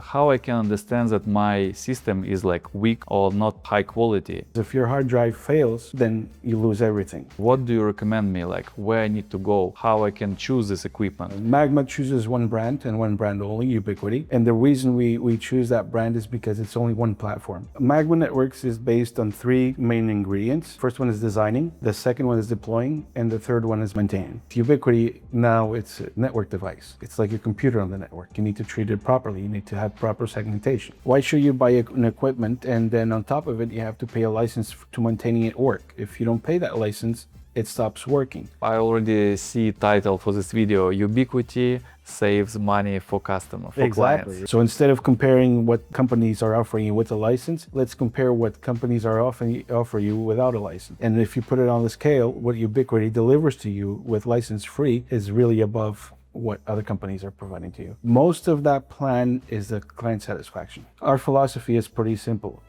how I can understand that my system is like weak or not high quality? If your hard drive fails, then you lose everything. What do you recommend me, like where I need to go, how I can choose this equipment? Magma chooses one brand and one brand only, Ubiquiti. And the reason we choose that brand is because it's only one platform. Magma Networks is based on three main ingredients. First one is designing, the second one is deploying, and the third one is maintaining. Ubiquiti, now it's a network device. It's like a computer on the network. You need to treat it properly. You need to have proper segmentation. Why should you buy an equipment and then on top of it, you have to pay a license to maintaining it work? If you don't pay that license, it stops working. I already see title for this video, Ubiquiti saves money for customer, for clients. So instead of comparing what companies are offering you with a license, let's compare what companies are offer you without a license. And if you put it on the scale, what Ubiquiti delivers to you with license free is really above what other companies are providing to you. Most of that plan is the client satisfaction. Our philosophy is pretty simple.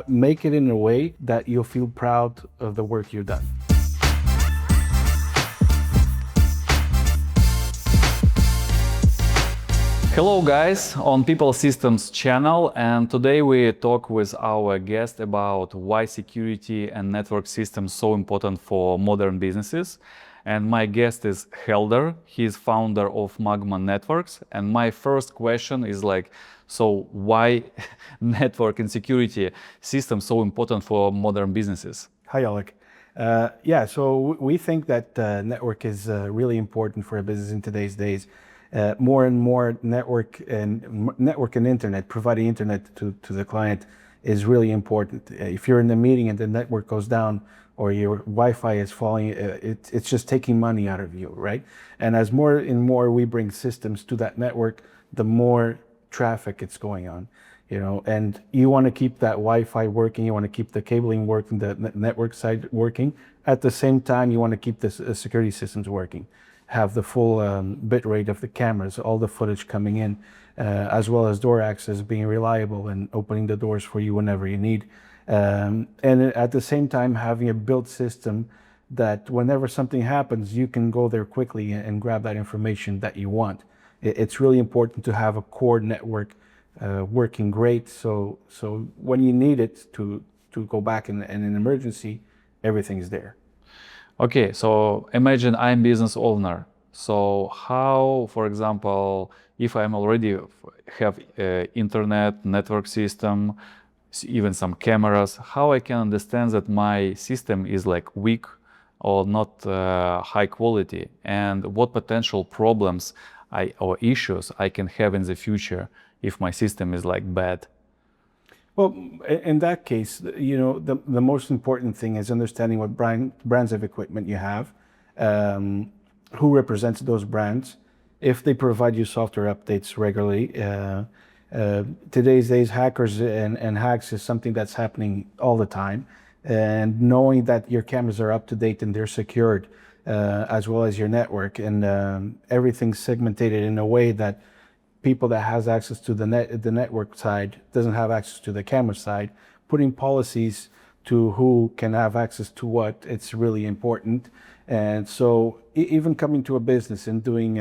Make it in a way that you'll feel proud of the work you've done. Hello guys, on Pipl Systems channel, and today we talk with our guest about why security and network systems so important for modern businesses. And my guest is Helder. He's founder of Magma Networks. And my first question is like, so why network and security systems so important for modern businesses? Hi, Oleg. So we think that network is really important for a business in today's days. More and more network and internet, providing internet to the client is really important. If you're in a meeting and the network goes down or your Wi-Fi is falling, it's just taking money out of you, right? And as more and more we bring systems to that network, the more traffic it's going on, and you want to keep that Wi-Fi working, you want to keep the cabling working, the network side working. At the same time, you want to keep the security systems working. Have the full bit rate of the cameras, all the footage coming in, as well as door access being reliable and opening the doors for you whenever you need. And at the same time, having a built system that whenever something happens, you can go there quickly and grab that information that you want. It's really important to have a core network working great. So when you need it to go back in an emergency, everything's there. Okay, so imagine I'm business owner. So how, for example, if I'm already have internet, network system, even some cameras, how I can understand that my system is like weak or not high quality, and what potential problems or issues I can have in the future if my system is like bad? Well, in that case, the most important thing is understanding what brands of equipment you have, who represents those brands, if they provide you software updates regularly. Today's days, hackers and hacks is something that's happening all the time. And knowing that your cameras are up to date and they're secured, as well as your network, and everything's segmented in a way that people that has access to the network side doesn't have access to the camera side. Putting policies to who can have access to what, it's really important. And so even coming to a business and doing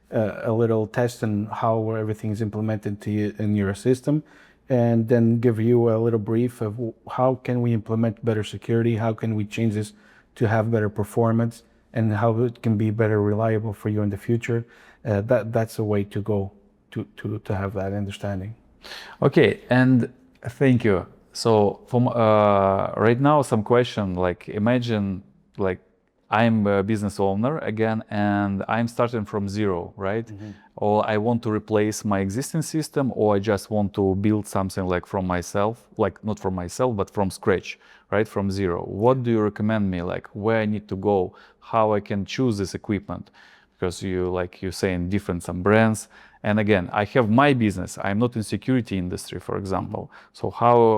a little test on how everything is implemented to you in your system, and then give you a little brief of how can we implement better security, how can we change this to have better performance, and how it can be better reliable for you in the future. That's a way to go to have that understanding. Okay, and thank you. So from right now, some question, like imagine like I'm a business owner again, and I'm starting from zero, right? Mm-hmm. Or I want to replace my existing system, or I just want to build something like from myself, like not from myself, but from scratch, right? From zero. What do you recommend me, like where I need to go, how I can choose this equipment? Because you saying different some brands. And again, I have my business. I'm not in security industry, for example. So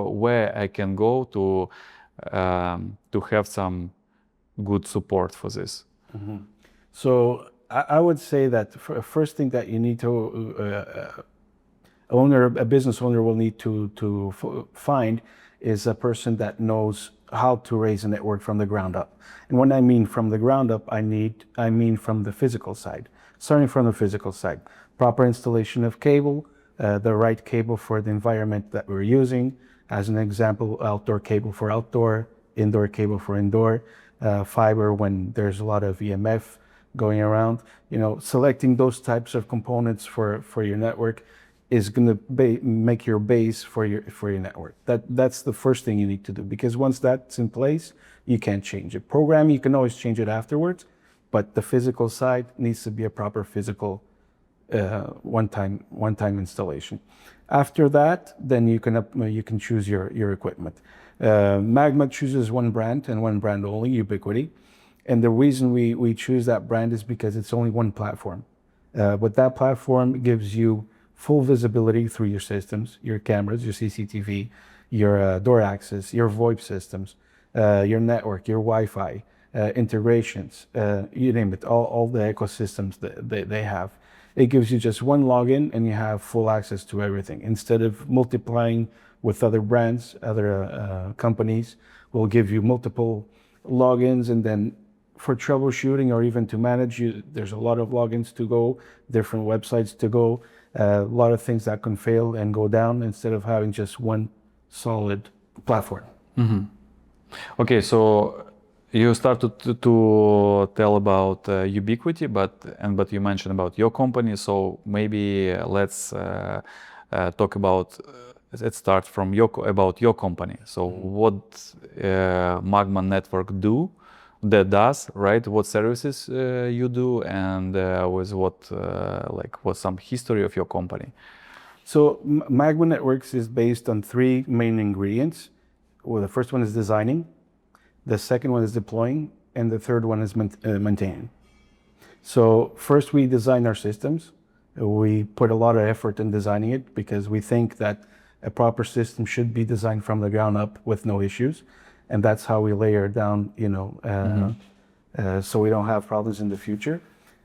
where I can go to have some good support for this? Mm-hmm. So I would say that first thing that you need to a business owner will need to find is a person that knows how to raise a network from the ground up. And when I mean from the ground up, I mean from the physical side. Starting from the physical side, proper installation of cable, the right cable for the environment that we're using. As an example, outdoor cable for outdoor, indoor cable for indoor, fiber when there's a lot of EMF going around. Selecting those types of components for your network is going to make your base for your network. That's the first thing you need to do, because once that's in place, you can't change it. Programming, you can always change it afterwards, but the physical side needs to be a proper physical one-time installation. After that, then you can choose your equipment. Magma chooses one brand and one brand only, Ubiquiti. And the reason we choose that brand is because it's only one platform. But that platform gives you full visibility through your systems, your cameras, your CCTV, your door access, your VoIP systems, your network, your Wi-Fi, integrations, you name it, all the ecosystems that they have. It gives you just one login and you have full access to everything. Instead of multiplying with other brands, other companies will give you multiple logins, and then for troubleshooting or even to manage you, there's a lot of logins to go, different websites to go, a lot of things that can fail and go down instead of having just one solid platform. Okay, so you started to tell about Ubiquiti, but you mentioned about your company. So maybe let's talk about. Let's start from about your company. So what Magma Network does, right? What services you do, and with what's some history of your company? So Magma Networks is based on three main ingredients. Well, the first one is designing, the second one is deploying, and the third one is maintaining. So first we design our systems. We put a lot of effort in designing it because we think that a proper system should be designed from the ground up with no issues. And that's how we layer down, so we don't have problems in the future.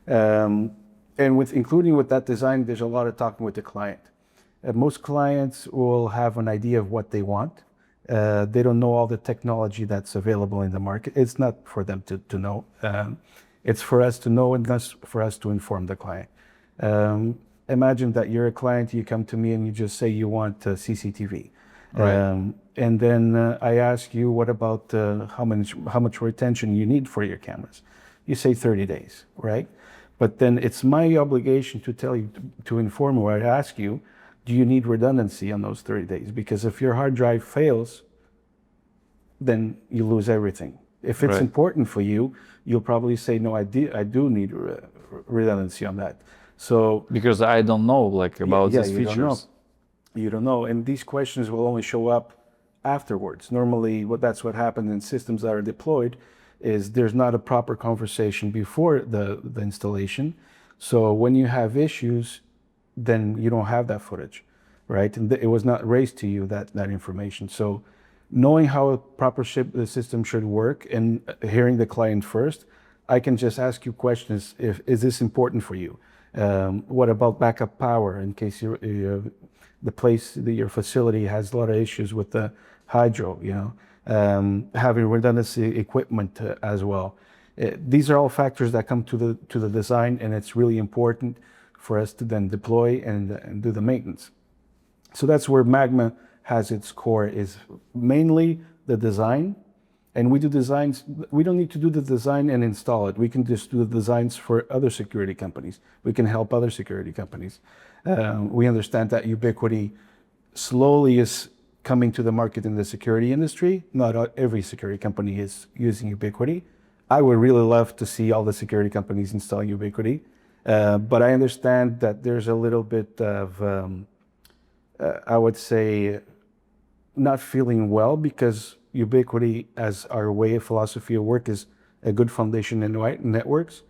And including with that design, there's a lot of talking with the client. Most clients will have an idea of what they want. They don't know all the technology that's available in the market. It's not for them to know. It's for us to know, and that's for us to inform the client. Imagine that you're a client, you come to me and you just say you want CCTV. Right. And then I ask you, what about how much retention you need for your cameras? You say 30 days, right? But then it's my obligation to tell you, to inform you, or I ask you, do you need redundancy on those 30 days? Because if your hard drive fails, then you lose everything. If it's important for you, you'll probably say, no, I do need redundancy on that. So because I don't know about these features. You don't know, and these questions will only show up afterwards. Normally, that's what happens in systems that are deployed, is there's not a proper conversation before the installation. So when you have issues, then you don't have that footage, right? And it was not raised to you, that information. So knowing how a proper the system should work and hearing the client first, I can just ask you questions. Is this important for you? What about backup power in case the place, your facility has a lot of issues with the hydro, having redundancy equipment as well. These are all factors that come to the design, and it's really important for us to then deploy and do the maintenance. So that's where Magma has its core, is mainly the design. And we do designs. We don't need to do the design and install it. We can just do the designs for other security companies. We can help other security companies. We understand that Ubiquiti slowly is coming to the market in the security industry. Not every security company is using Ubiquiti. I would really love to see all the security companies installing Ubiquiti. But I understand that there's a little bit of, I would say, not feeling well, because Ubiquiti, as our way of philosophy of work, is a good foundation in networks.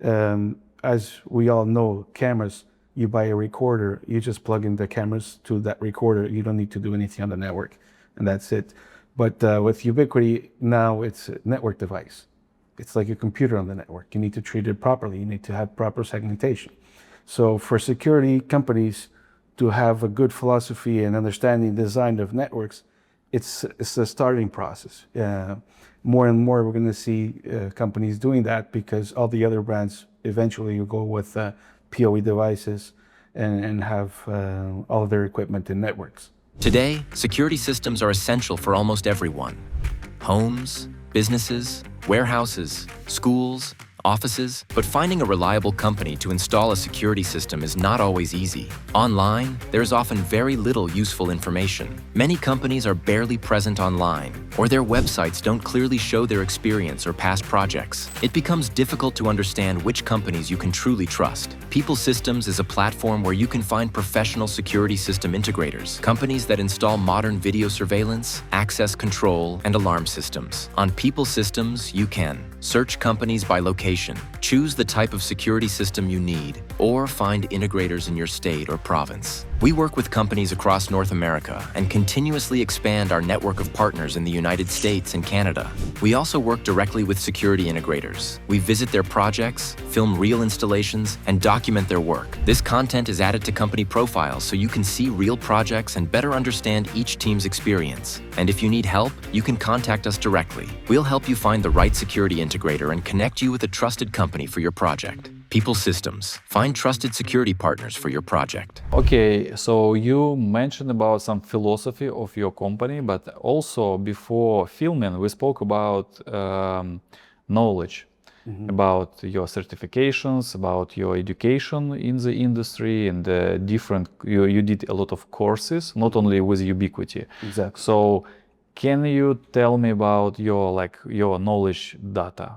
As we all know, cameras, you buy a recorder, you just plug in the cameras to that recorder. You don't need to do anything on the network, and that's it. But with Ubiquiti, now it's a network device. It's like a computer on the network. You need to treat it properly. You need to have proper segmentation. So for security companies to have a good philosophy and understanding design of networks, it's a starting process. More and more, we're going to see companies doing that, because all the other brands eventually will go with PoE devices, and have all their equipment in networks. Today, security systems are essential for almost everyone. Homes, businesses, warehouses, schools, offices, but finding a reliable company to install a security system is not always easy. Online, there is often very little useful information. Many companies are barely present online, or their websites don't clearly show their experience or past projects. It becomes difficult to understand which companies you can truly trust. Pipl Systems is a platform where you can find professional security system integrators, companies that install modern video surveillance, access control, and alarm systems. On Pipl Systems, you can search companies by location, choose the type of security system you need, or find integrators in your state or province. We work with companies across North America and continuously expand our network of partners in the United States and Canada. We also work directly with security integrators. We visit their projects, film real installations, and document their work. This content is added to company profiles so you can see real projects and better understand each team's experience. And if you need help, you can contact us directly. We'll help you find the right security integrator and connect you with a trusted company for your project. Pipl Systems. Find trusted security partners for your project. Okay, so you mentioned about some philosophy of your company, but also before filming, we spoke about knowledge, about your certifications, about your education in the industry, and the different. You did a lot of courses, not only with Ubiquiti. Exactly. So, can you tell me about your knowledge data,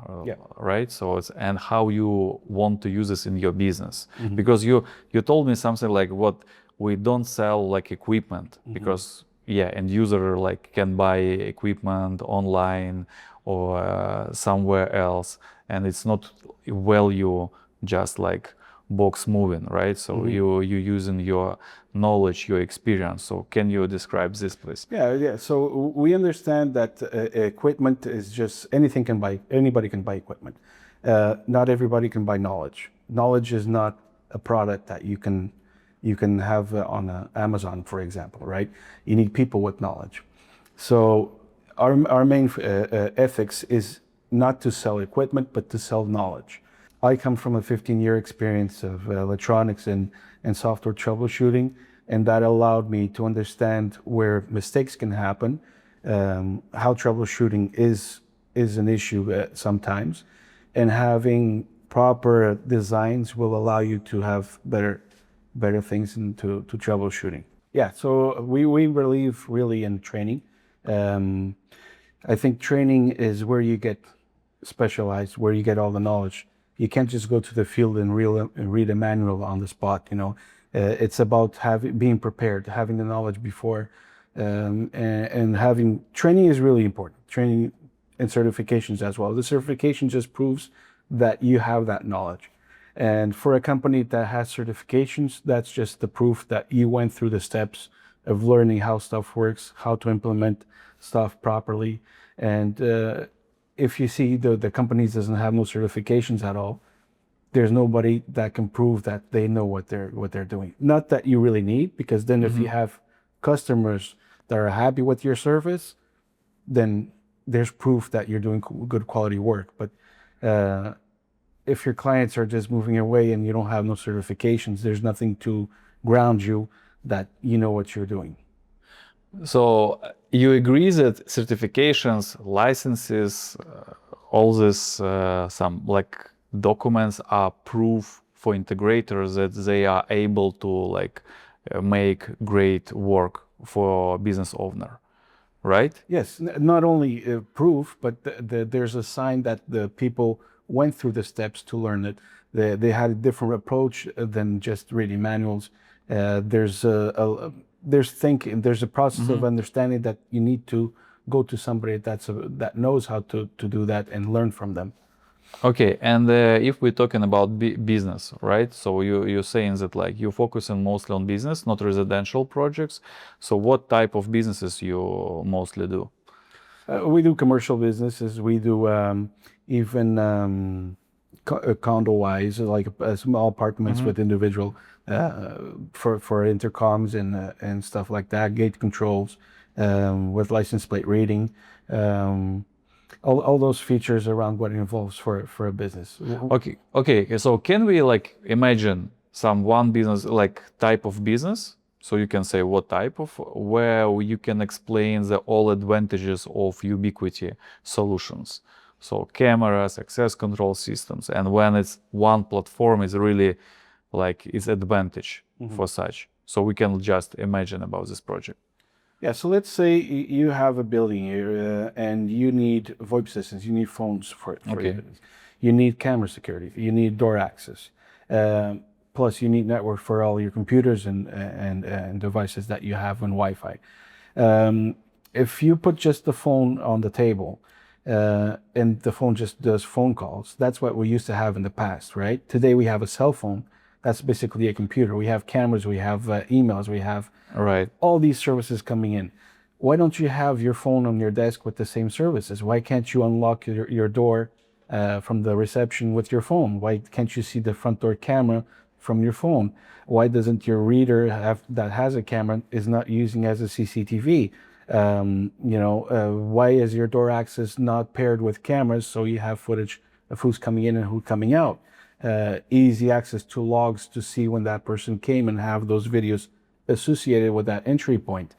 right? So and how you want to use this in your business? Because you told me something like what we don't sell like equipment because end user like can buy equipment online or somewhere else, and it's not value just like box moving, right? So you using your knowledge, your experience. So can you describe this, please? Yeah. So we understand that equipment is just anybody can buy equipment. Not everybody can buy knowledge. Knowledge is not a product that you can have on Amazon, for example, right? You need people with knowledge. So our main ethics is not to sell equipment, but to sell knowledge. I come from a 15-year experience of electronics and software troubleshooting, and that allowed me to understand where mistakes can happen, how troubleshooting is an issue sometimes, and having proper designs will allow you to have better things into troubleshooting. Yeah, so we believe really in training. I think training is where you get specialized, where you get all the knowledge. You can't just go to the field and read a manual on the spot. It's about being prepared, having the knowledge before, and having training is really important. Training and certifications as well. The certification just proves that you have that knowledge. And for a company that has certifications, that's just the proof that you went through the steps of learning how stuff works, how to implement stuff properly. And if you see the companies doesn't have no certifications at all, there's nobody that can prove that they know what they're doing. Not that you really need, because then if you have customers that are happy with your service, then there's proof that you're doing good quality work. But if your clients are just moving away and you don't have no certifications, there's nothing to ground you that you know what you're doing. So you agree that certifications, licenses, all this, some like documents are proof for integrators that they are able to make great work for business owner, right? Yes, not only proof, but there's a sign that the people went through the steps to learn it. They had a different approach than just reading manuals. There's thinking, there's a process of understanding that you need to go to somebody that knows how to do that and learn from them. Okay, and if we're talking about business, right? So you're saying that you're focusing mostly on business, not residential projects. So what type of businesses you mostly do? We do commercial businesses. We do even condo-wise, like small apartments with individual for intercoms and stuff like that, gate controls with license plate reading. All those features around what it involves for a business. Okay. So can we imagine some one business, like type of business. So you can say what type of, where you can explain the all advantages of Ubiquiti solutions. So cameras, access control systems, and when it's one platform is really like its advantage for such. So we can just imagine about this project. Yeah, so let's say you have a building here and you need VoIP systems, you need phones for your business. You need camera security, you need door access. Plus you need network for all your computers and devices that you have on Wi-Fi. If you put just the phone on the table and the phone just does phone calls, that's what we used to have in the past, right? Today we have a cell phone. That's basically a computer. We have cameras, we have emails, we have all these services coming in. Why don't you have your phone on your desk with the same services? Why can't you unlock your door from the reception with your phone? Why can't you see the front door camera from your phone? Why doesn't your reader that has a camera is not using as a CCTV? Why is your door access not paired with cameras so you have footage of who's coming in and who's coming out? Easy access to logs to see when that person came and have those videos associated with that entry point.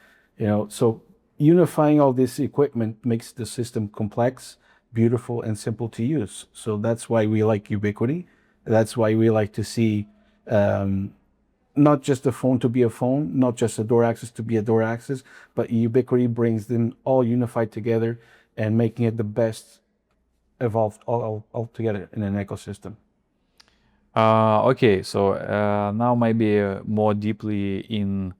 So unifying all this equipment makes the system complex, beautiful, and simple to use. So that's why we like Ubiquiti. That's why we like to see not just a phone to be a phone, not just a door access to be a door access, but Ubiquiti brings them all unified together and making it the best evolved all together in an ecosystem. Okay, so now maybe more deeply in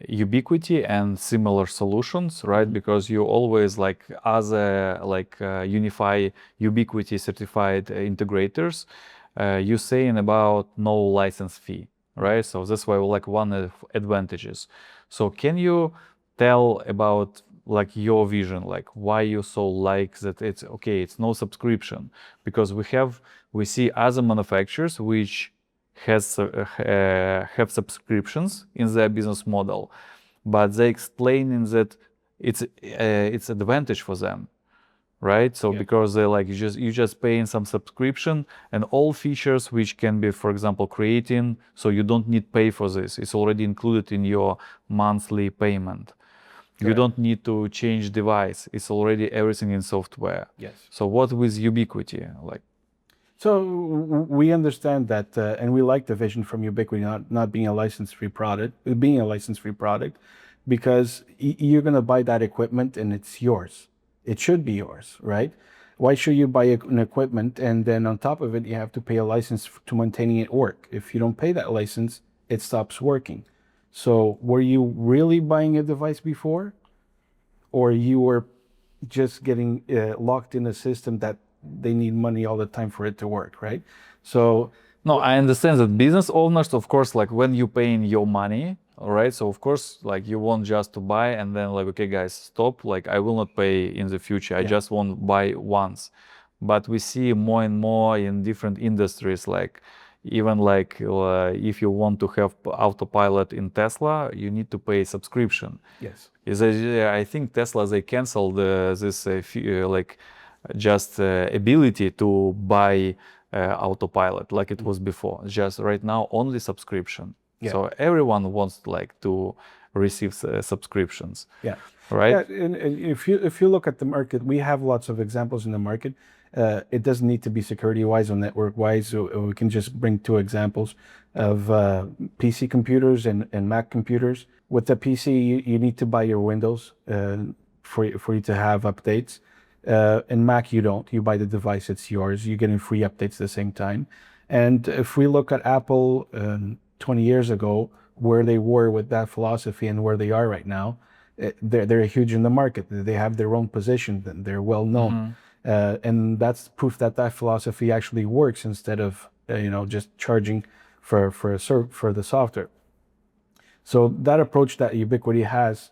Ubiquiti and similar solutions, right? Because you always like other UniFi Ubiquiti Certified Integrators, you saying about no license fee, right? So that's why like one of advantages. So can you tell about like your vision, like why you so like that it's okay, it's no subscription? Because we see other manufacturers which have subscriptions in their business model, but they explaining that it's advantage for them, right? So because they like you just paying some subscription and all features which can be, for example, creating, so you don't need pay for this. It's already included in your monthly payment. You don't need to change device. It's already everything in software. Yes. So what with Ubiquiti, like? So we understand that, and we like the vision from Ubiquiti not being a license-free product, being a license-free product, because you're going to buy that equipment and it's yours. It should be yours, right? Why should you buy an equipment and then on top of it you have to pay a license to maintaining it work? If you don't pay that license, it stops working. So were you really buying a device before, or you were just getting locked in a system that they need money all the time for it to work, right? So no, I understand that business owners, of course, like when you paying your money, all right, so of course like you want just to buy and then like, okay guys, stop, like I will not pay in the future, I just want buy once. But we see more and more in different industries, like even like if you want to have autopilot in Tesla, you need to pay subscription. yes. I think Tesla, they canceled this ability to buy autopilot like it was before. Just right now only subscription. So everyone wants like to receive subscriptions. Right. Yeah, and if you look at the market, we have lots of examples in the market. It doesn't need to be security-wise or network-wise. So we can just bring two examples of PC computers and Mac computers. With the PC, you need to buy your Windows for you to have updates. In Mac, you don't. You buy the device, it's yours. You're getting free updates at the same time. And if we look at Apple 20 years ago, where they were with that philosophy and where they are right now, they're huge in the market. They have their own position. They're well known. And that's proof that philosophy actually works instead of just charging for the software. So that approach that Ubiquiti has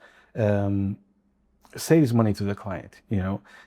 saves money to the client.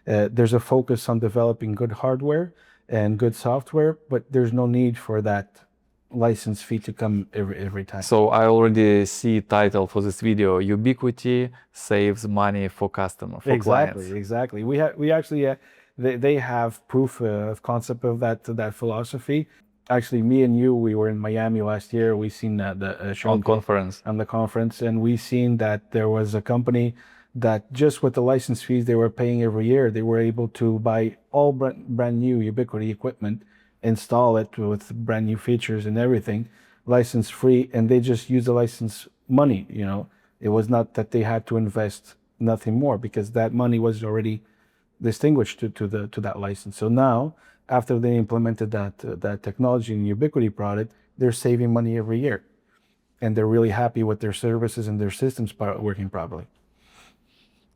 There's a focus on developing good hardware and good software, but there's no need for that license fee to come every time. So I already see title for this video: Ubiquiti saves money for customer, for clients. Exactly. We actually they have proof of concept of that philosophy. Actually, me and you, we were in Miami last year. We seen the show On conference. on the conference, and we seen that there was a company that just with the license fees they were paying every year, they were able to buy all brand new Ubiquiti equipment, install it with brand new features and everything, license free, and they just use the license money. It was not that they had to invest nothing more because that money was already distinguished to that license. So now, after they implemented that technology in Ubiquiti product, they're saving money every year, and they're really happy with their services and their systems working properly.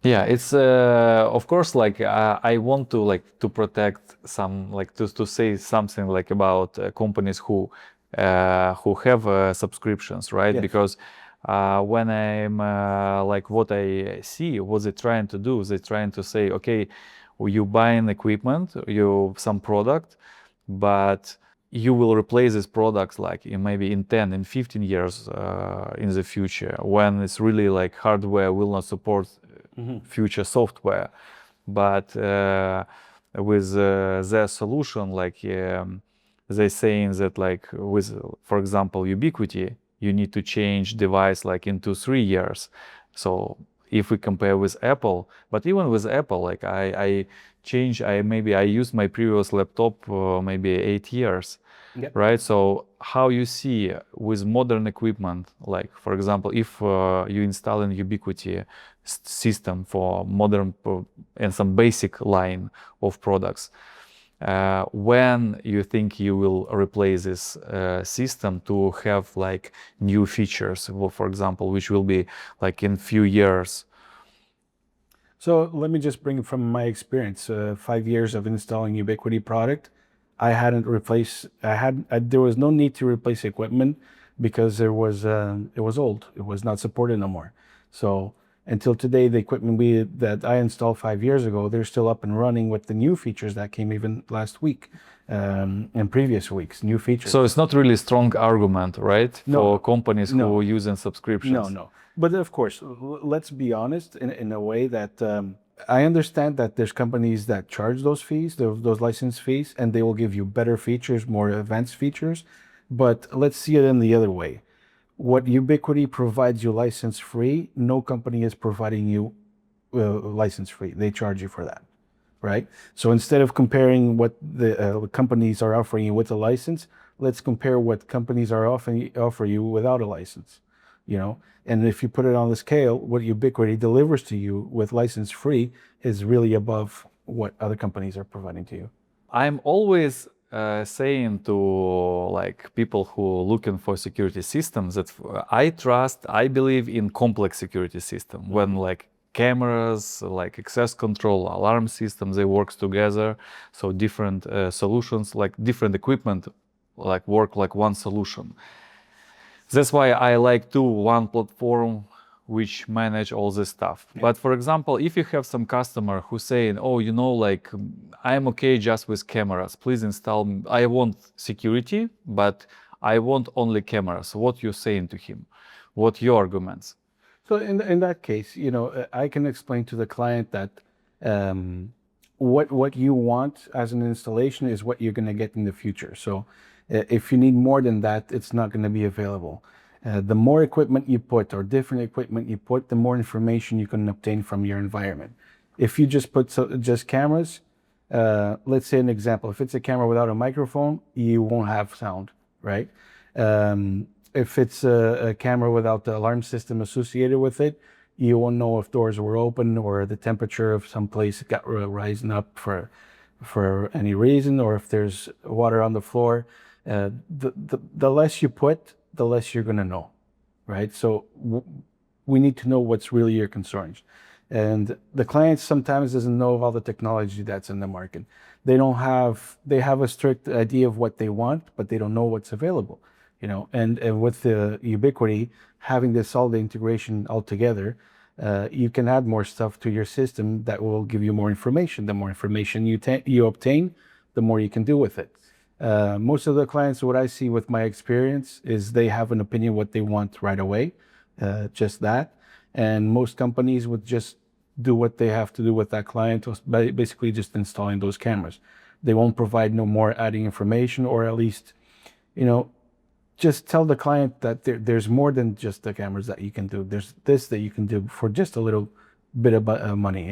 Yeah, it's of course like I want to to protect some to say something about companies who have subscriptions, right? Yes. Because when I'm what I see, what they're trying to do, they're trying to say, okay, you buying equipment, you some product, but you will replace these products maybe in 10 in 15 years in the future, when it's really hardware will not support future software. But with their solution, they're saying that with, for example, Ubiquiti, you need to change device in 2-3 years. So if we compare with Apple, but even with Apple, I used my previous laptop maybe 8 years. Yep. Right? So how you see with modern equipment, for example, if you install an Ubiquiti system for modern and some basic line of products, when you think you will replace this system to have new features, well, for example, which will be in few years? So let me just bring it from my experience. 5 years of installing Ubiquiti product, I hadn't replaced. There was no need to replace equipment because it was old. It was not supported no more. So until today, the equipment that I installed 5 years ago, they're still up and running with the new features that came even last week and previous weeks. New features. So it's not really strong argument, right, No. for companies who No. are using subscriptions. No. But of course, let's be honest in a way that I understand that there's companies that charge those fees, those license fees, and they will give you better features, more advanced features. But let's see it in the other way. What Ubiquiti provides you license free, no company is providing you license free. They charge you for that, right? So instead of comparing what the companies are offering you with a license, let's compare what companies are offer you without a license. And if you put it on the scale, what Ubiquiti delivers to you with license free is really above what other companies are providing to you. I'm always saying to people who are looking for security systems that I believe in complex security system when cameras, access control, alarm systems, they work together. So different solutions, different equipment, work like one solution. That's why I one platform which manage all this stuff. Yeah. But for example, if you have some customer who's saying, oh, I'm okay just with cameras, please install, I want security, but I want only cameras. What you saying to him? What your arguments? So in that case, I can explain to the client that what you want as an installation is what you're going to get in the future. So if you need more than that, it's not going to be available. The more equipment you put or different equipment you put, the more information you can obtain from your environment. If you just put just cameras, let's say an example, if it's a camera without a microphone, you won't have sound, right? If it's a camera without the alarm system associated with it, you won't know if doors were open or the temperature of some place got rising up for any reason, or if there's water on the floor. The less you put, the less you're going to know, right? So we need to know what's really your concerns. And the client sometimes doesn't know of all the technology that's in the market. They have a strict idea of what they want, but they don't know what's available, and with the Ubiquiti, having this all the integration all together, you can add more stuff to your system that will give you more information. The more information you obtain, the more you can do with it. Most of the clients, what I see with my experience is they have an opinion what they want right away, just that. And most companies would just do what they have to do with that client, basically just installing those cameras. They won't provide no more adding information, or at least just tell the client that there's more than just the cameras that you can do. There's this that you can do for just a little bit of money,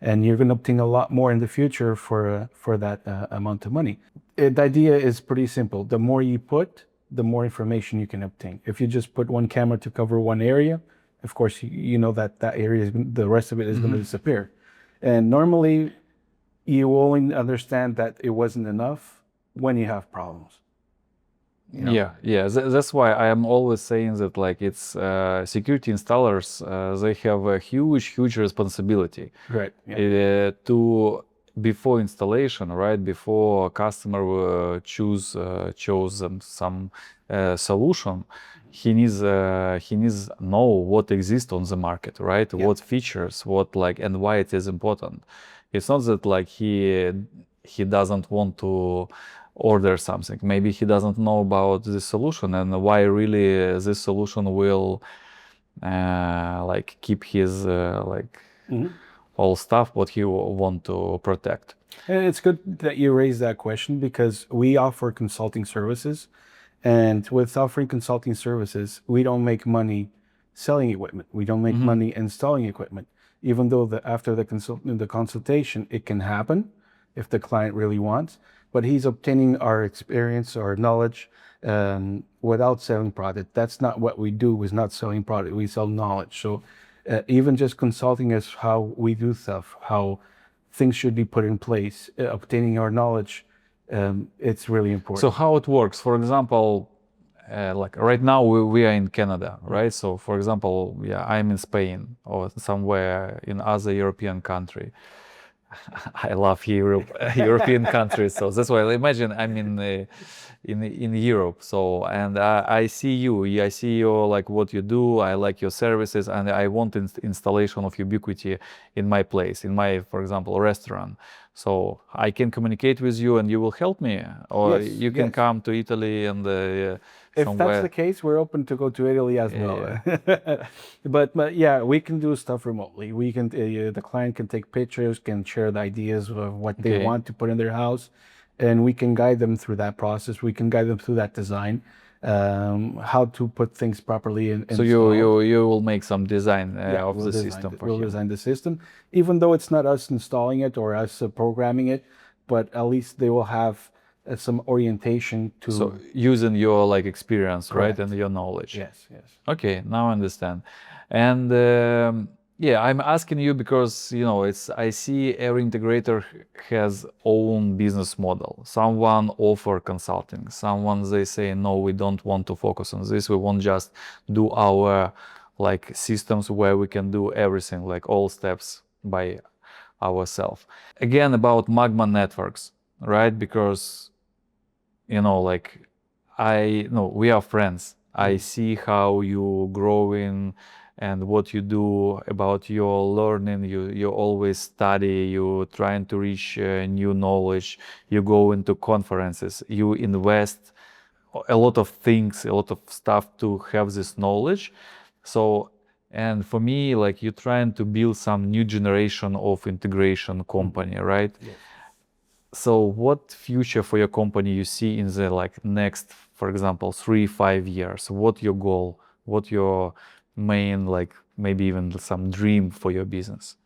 and you're going to obtain a lot more in the future for that amount of money. The idea is pretty simple. The more you put, the more information you can obtain. If you just put one camera to cover one area, of course, you know that area, the rest of it is going to disappear. And normally, you only understand that it wasn't enough when you have problems. Yeah. That's why I am always saying that like it's security installers. They have a huge responsibility. Right. Yeah. To before installation, right? Before customer chose some solution, he needs know what exists on the market, right? Yeah. What features, what like, and why it is important. It's not that like he doesn't want to order something. Maybe he doesn't know about the solution and why really this solution will like keep his all stuff what he want to protect. And it's good that you raised that question because we offer consulting services, and with offering consulting services, we don't make money selling equipment. We don't make money installing equipment, even though after the consultation, it can happen if the client really wants. But he's obtaining our experience, our knowledge, without selling product. That's not what we do. Is not selling product. We sell knowledge. So even just consulting us how we do stuff, how things should be put in place, obtaining our knowledge, it's really important. So how it works? For example, like right now we are in Canada, right? So for example, yeah, I'm in Spain or somewhere in other European country. I love European countries, so that's why I imagine I'm in Europe. So and I see you like what you do. I like your services, and I want installation of Ubiquiti in my place, in my, for example, restaurant. So I can communicate with you, and you will help me, or Yes, you can yes. come to Italy and If somewhere. that's the case, we're open to go to Italy as well. But yeah, we can do stuff remotely. We can the client can take pictures, can share the ideas of what they Okay. want to put in their house, and we can guide them through that process. We can guide them through that design, how to put things properly in. So you will make some design Yeah, of we'll the design system for we'll him. design the system, even though it's not us installing it or us programming it, but at least they will have some orientation to. So using your like experience, right, Correct. and your knowledge. Yes. Okay, now I understand. And yeah, I'm asking you because I see every integrator has own business model. Someone offer consulting. Someone they say no, we don't want to focus on this. We want just do our like systems where we can do everything, like all steps by ourselves. Again, about Magma Networks, right? Because like we are friends. I see how you growing and what you do about your learning. You always study. You trying to reach new knowledge. You go into conferences. You invest a lot of things, a lot of stuff to have this knowledge. So, and for me, like you're trying to build some new generation of integration company, right? Yes. So what future for your company you see in the like next, for example, 3-5 years? What your goal? What your main like maybe even some dream for your business?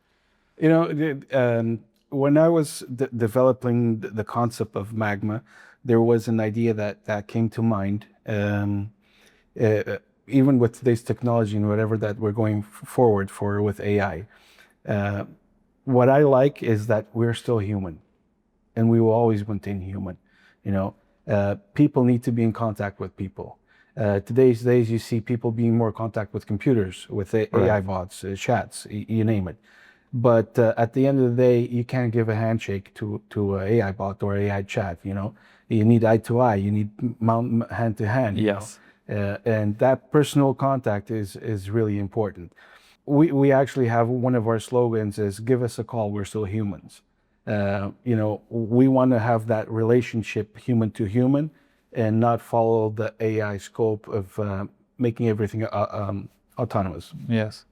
When I was developing the concept of Magma, there was an idea that came to mind. Even with today's technology and whatever that we're going forward for with AI, what I like is that we're still human. And we will always maintain human. People need to be in contact with people. Today's days, you see people being more in contact with computers, with AI bots, chats, you name it. But at the end of the day, you can't give a handshake to an AI bot or AI chat. You need eye to eye. You need hand to hand. Yes. And that personal contact is really important. We actually have one of our slogans is "Give us a call. We're still humans." We want to have that relationship human to human and not follow the AI scope of making everything autonomous. Yes.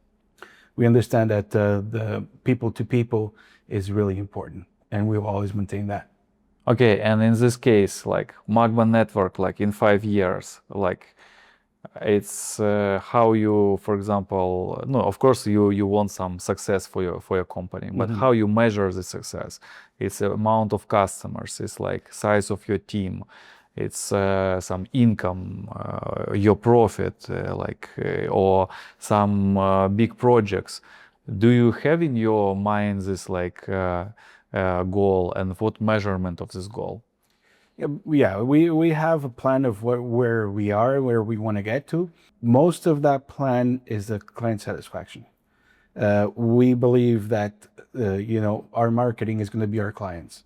We understand that the people to people is really important, and we'll always maintain that. Okay, and in this case, like Magma Network, like in 5 years, like it's how you, for example, no, of course you want some success for your company, but how you measure the success. It's the amount of customers, it's like size of your team, it's some income, your profit, or some big projects. Do you have in your mind this like goal, and what measurement of this goal? Yeah, we have a plan of where we are, where we want to get to. Most of that plan is the client satisfaction. We believe that our marketing is going to be our clients.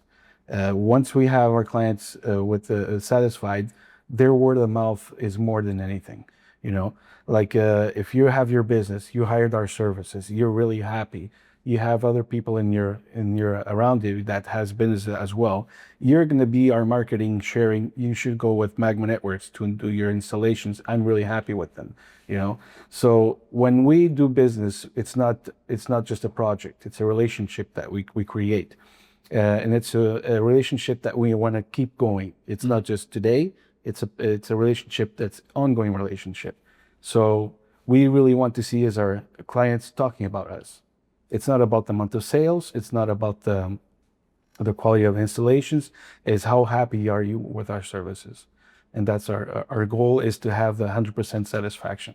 Once we have our clients satisfied, their word of mouth is more than anything. Like if you have your business, you hired our services, you're really happy. You have other people in your around you that has business as well. You're going to be our marketing sharing. You should go with Magma Networks to do your installations. I'm really happy with them. So when we do business, it's not just a project. It's a relationship that we create, and it's a relationship that we want to keep going. It's not just today. It's a relationship that's ongoing relationship. So we really want to see is our clients talking about us. It's not about the amount of sales. It's not about the quality of installations. It's how happy are you with our services, and that's our goal is to have the 100% satisfaction.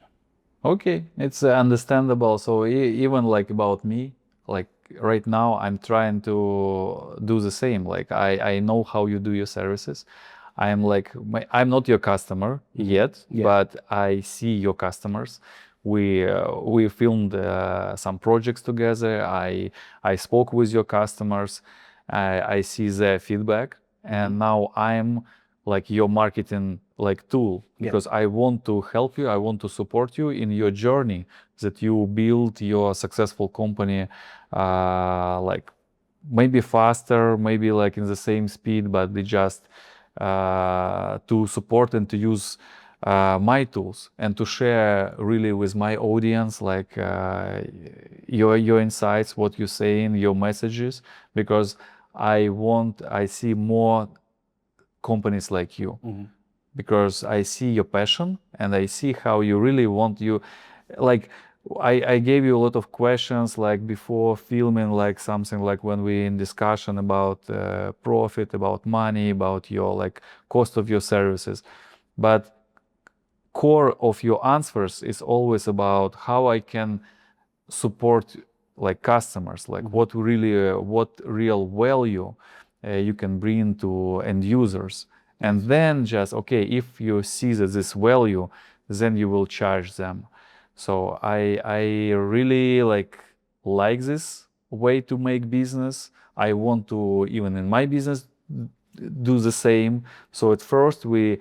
Okay, it's understandable. So even like about me, like right now, I'm trying to do the same. Like I know how you do your services. I'm not your customer yet, but I see your customers. We filmed some projects together. I spoke with your customers. I see their feedback, and now I'm like your marketing like tool, because I want to help you. I want to support you in your journey that you build your successful company, like maybe faster, maybe like in the same speed, but they just to support and to use my tools and to share really with my audience, like your insights, what you're saying, your messages, because I see more companies like you, because I see your passion and I see how you really want you, like I gave you a lot of questions like before filming, like something like when we in discussion about profit, about money, about your like cost of your services, but core of your answers is always about how I can support like customers, like what really what real value you can bring to end users, and then just okay, if you see that this value, then you will charge them. So I really like this way to make business. I want to even in my business do the same. So at first we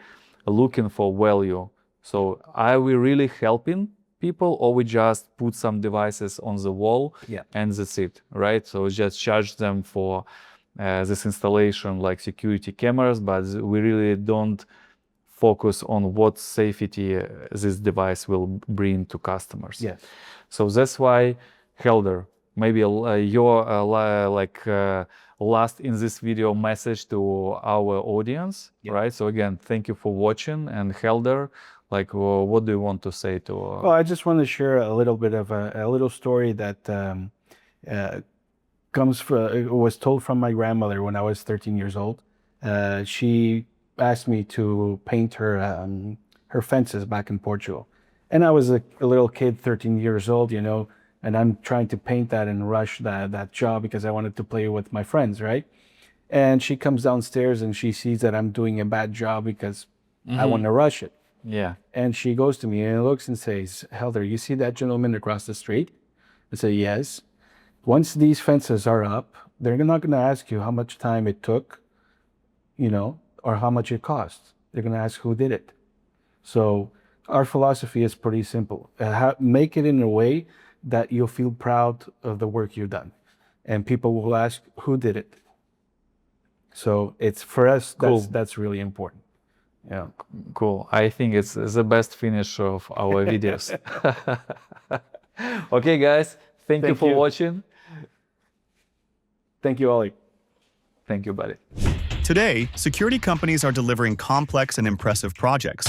looking for value. So are we really helping people, or we just put some devices on the wall and that's it, right? So just charge them for this installation like security cameras, but we really don't focus on what safety this device will bring to customers. Yes. So that's why, Helder, maybe your last in this video message to our audience, right? So again, thank you for watching. And Helder, like, what do you want to say to? Well, I just want to share a little bit of a little story that was told from my grandmother when I was 13 years old. She asked me to paint her fences back in Portugal, and I was a little kid, 13 years old, and I'm trying to paint that and rush that job because I wanted to play with my friends, right? And she comes downstairs and she sees that I'm doing a bad job because I want to rush it. Yeah. And she goes to me and looks and says, Helder, you see that gentleman across the street? I say, yes. Once these fences are up, they're not going to ask you how much time it took, or how much it cost. They're going to ask who did it. So our philosophy is pretty simple. Make it in a way that you'll feel proud of the work you've done. And people will ask who did it. So it's for us, that's really important. Yeah. Cool. I think it's the best finish of our videos. Okay, guys. Thank you for watching. Thank you, Oleg. Thank you, buddy. Today, security companies are delivering complex and impressive projects.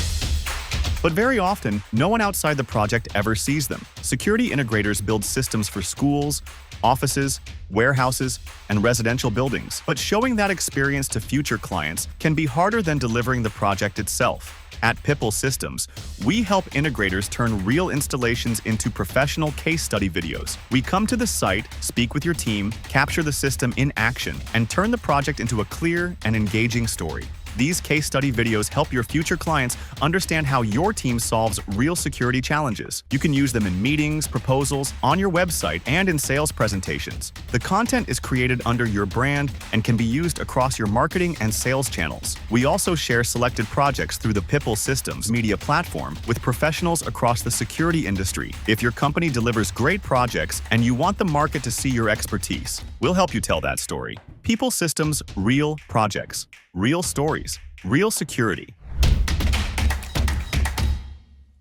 But very often, no one outside the project ever sees them. Security integrators build systems for schools, offices, warehouses, and residential buildings. But showing that experience to future clients can be harder than delivering the project itself. At Pipl Systems, we help integrators turn real installations into professional case study videos. We come to the site, speak with your team, capture the system in action, and turn the project into a clear and engaging story. These case study videos help your future clients understand how your team solves real security challenges. You can use them in meetings, proposals, on your website, and in sales presentations. The content is created under your brand and can be used across your marketing and sales channels. We also share selected projects through the Pipl Systems media platform with professionals across the security industry. If your company delivers great projects and you want the market to see your expertise, we'll help you tell that story. Pipl Systems, real projects, real stories, real security.